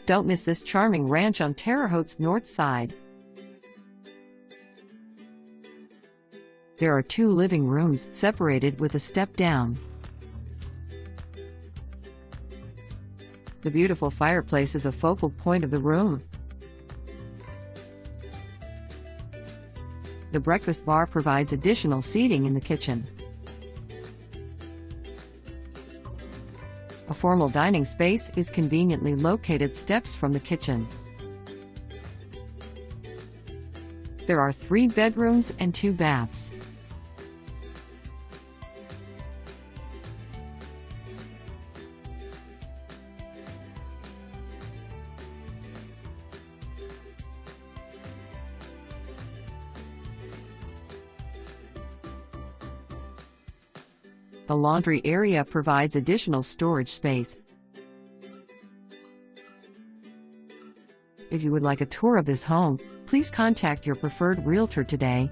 Don't miss this charming ranch on Terre Haute's north side. There are 2 living rooms separated with a step down. The beautiful fireplace is a focal point of the room. The breakfast bar provides additional seating in the kitchen. A formal dining space is conveniently located steps from the kitchen. There are 3 bedrooms and 2 baths. The laundry area provides additional storage space. If you would like a tour of this home, please contact your preferred realtor today.